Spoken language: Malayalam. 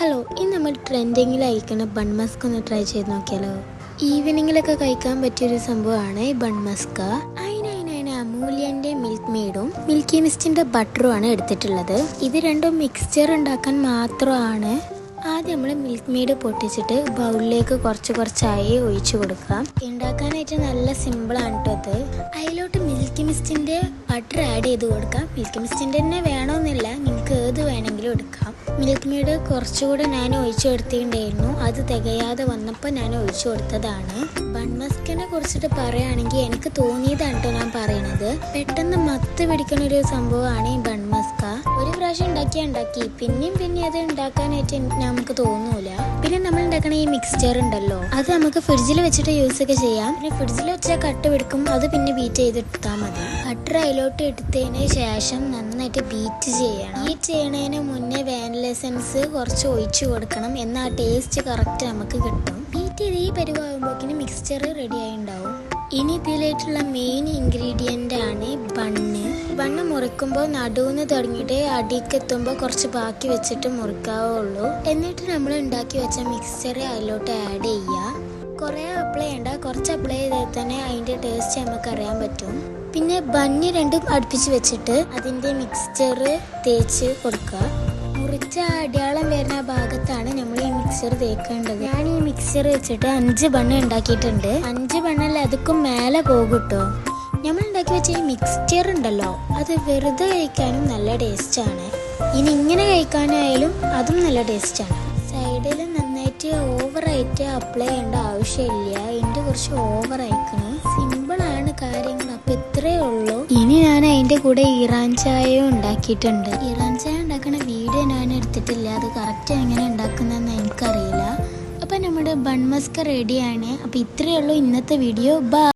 ഹലോ, ഇന്ന് നമ്മൾ ട്രെൻഡിങ്ങിലായിരിക്കുന്ന ബൺ മസ്ക് ഒന്ന് ട്രൈ ചെയ്ത് നോക്കിയാലോ. ഈവനിങ്ങിലൊക്കെ കഴിക്കാൻ പറ്റിയൊരു സംഭവമാണ് ഈ ബൺ മസ്ക. അതിന് അമൂല്യൻ്റെ മിൽക്ക് മെയ്ഡും മിൽക്കി മിസ്റ്റിൻ്റെ ബട്ടറുമാണ് എടുത്തിട്ടുള്ളത്. ഇത് രണ്ടും മിക്സ്ചർ ഉണ്ടാക്കാൻ മാത്രമാണ്. ആദ്യം നമ്മൾ മിൽക്ക് മെയ്ഡ് പൊട്ടിച്ചിട്ട് ബൗളിലേക്ക് കുറച്ചായി ഒഴിച്ചു കൊടുക്കാം. ഉണ്ടാക്കാനായിട്ട് നല്ല സിമ്പിളാണ് കേട്ടോ അത്. അതിലോട്ട് മിൽക്കി മിസ്റ്റിൻ്റെ ബട്ടർ ആഡ് ചെയ്ത് കൊടുക്കാം. മിൽക്കി മിസ്റ്റിൻ്റെ തന്നെ വേണമെന്നില്ല, നിങ്ങൾക്ക് ഏത് വേണമെങ്കിലും എടുക്കാം. മിൽക്ക് മെയ്ഡ് കുറച്ചുകൂടെ ഞാൻ ഒഴിച്ചു കൊടുത്തിട്ടുണ്ടായിരുന്നു. അത് തികയാതെ വന്നപ്പോൾ ഞാൻ ഒഴിച്ചു കൊടുത്തതാണ്. ബൺ മസ്കിനെ കുറിച്ചിട്ട് പറയുകയാണെങ്കിൽ എനിക്ക് തോന്നിയതാണ് കേട്ടോ ഞാൻ പറയണത്. പെട്ടെന്ന് മത്ത് പിടിക്കുന്ന ഒരു സംഭവമാണ് ഈ ബൺ മസ്ക. ഒരു പ്രാവശ്യം ഉണ്ടാക്കി പിന്നെയും അത് ഉണ്ടാക്കാനായിട്ട് നമുക്ക് തോന്നൂല. പിന്നെ നമ്മൾ ഉണ്ടാക്കണ ഈ മിക്സ്ചർ ഉണ്ടല്ലോ, അത് നമുക്ക് ഫ്രിഡ്ജിൽ വെച്ചിട്ട് യൂസ് ഒക്കെ ചെയ്യാം. പിന്നെ ഫ്രിഡ്ജിൽ വെച്ചാൽ കട്ട് പിടിക്കും, അത് പിന്നെ ബീറ്റ് ചെയ്തെടുത്താൽ മതി. ബട്ടർ അതിലോട്ട് എടുത്തതിന് ശേഷം നന്നായിട്ട് ബീറ്റ് ചെയ്യണം. ബീറ്റ് ചെയ്യണതിന് മുന്നേ വാനില എസൻസ് കുറച്ച് ഒഴിച്ചു കൊടുക്കണം, എന്നാൽ ആ ടേസ്റ്റ് കറക്റ്റ് നമുക്ക് കിട്ടും. ബീറ്റ് ചെയ്ത് ഈ പരിവാകുമ്പോഴേക്കിന് മിക്സ്ചർ റെഡി ആയി ഉണ്ടാവും. ഇനി ഇതിലായിട്ടുള്ള മെയിൻ ഇൻഗ്രീഡിയൻ്റ് ആണ് ബണ്ണ് മുറിക്കുമ്പോൾ നടുവിന്ന് തുടങ്ങിയിട്ട് അടിക്കെത്തുമ്പോൾ കുറച്ച് ബാക്കി വെച്ചിട്ട് മുറിക്കാവുള്ളൂ. എന്നിട്ട് നമ്മൾ ഉണ്ടാക്കി വെച്ച മിക്സ്ചർ അതിലോട്ട് ആഡ് ചെയ്യുക. കുറേ അപ്ലൈ ചെയ്യണ്ട, കുറച്ച് അപ്ലൈ ചെയ്താൽ തന്നെ അതിൻ്റെ ടേസ്റ്റ് നമുക്ക് അറിയാൻ പറ്റും. പിന്നെ ബണ്ണ് രണ്ടും അടുപ്പിച്ച് വെച്ചിട്ട് അതിൻ്റെ മിക്സ്ചർ തേച്ച് കൊടുക്കുക. മുറിച്ച അടയാളം വരുന്ന ഭാഗത്താണ് നമ്മൾ ഈ മിക്സർ തേക്കേണ്ടത്. ഞാൻ ഈ മിക്സർ വെച്ചിട്ട് 5 ബണ്ണ് ഉണ്ടാക്കിയിട്ടുണ്ട്. 5 ബണ്ണല്ല, അതൊക്കെ മേലെ പോകും കേട്ടോ. നമ്മൾ ഉണ്ടാക്കി വെച്ച ഈ മിക്സ്ചർ ഉണ്ടല്ലോ, അത് വെറുതെ കഴിക്കാനും നല്ല ടേസ്റ്റാണ്. ഇനി ഇങ്ങനെ കഴിക്കാനായാലും അതും നല്ല ടേസ്റ്റാണ്. സൈഡിൽ നന്നായിട്ട് ഓവറായിട്ട് അപ്ലൈ ചെയ്യേണ്ട ആവശ്യമില്ല. ഇതിൻ്റെ കുറച്ച് ഓവർ അയക്കണം. സിമ്പിളാണ് കാര്യങ്ങൾ. അപ്പം ഇത്രയേ ഉള്ളൂ. ഇനി ഞാൻ അതിൻ്റെ കൂടെ ഇറാൻ ചായയും ഉണ്ടാക്കിയിട്ടുണ്ട്. ഇറാൻ ചായ ഉണ്ടാക്കുന്ന വീഡിയോ ഞാൻ എടുത്തിട്ടില്ല, അത് കറക്റ്റ് എങ്ങനെ ഉണ്ടാക്കുന്നതെന്ന് എനിക്കറിയില്ല. അപ്പം നമ്മുടെ ബൺ മസ്ക റെഡിയാണ്. അപ്പം ഇത്രയേ ഉള്ളൂ ഇന്നത്തെ വീഡിയോ. ബൈ.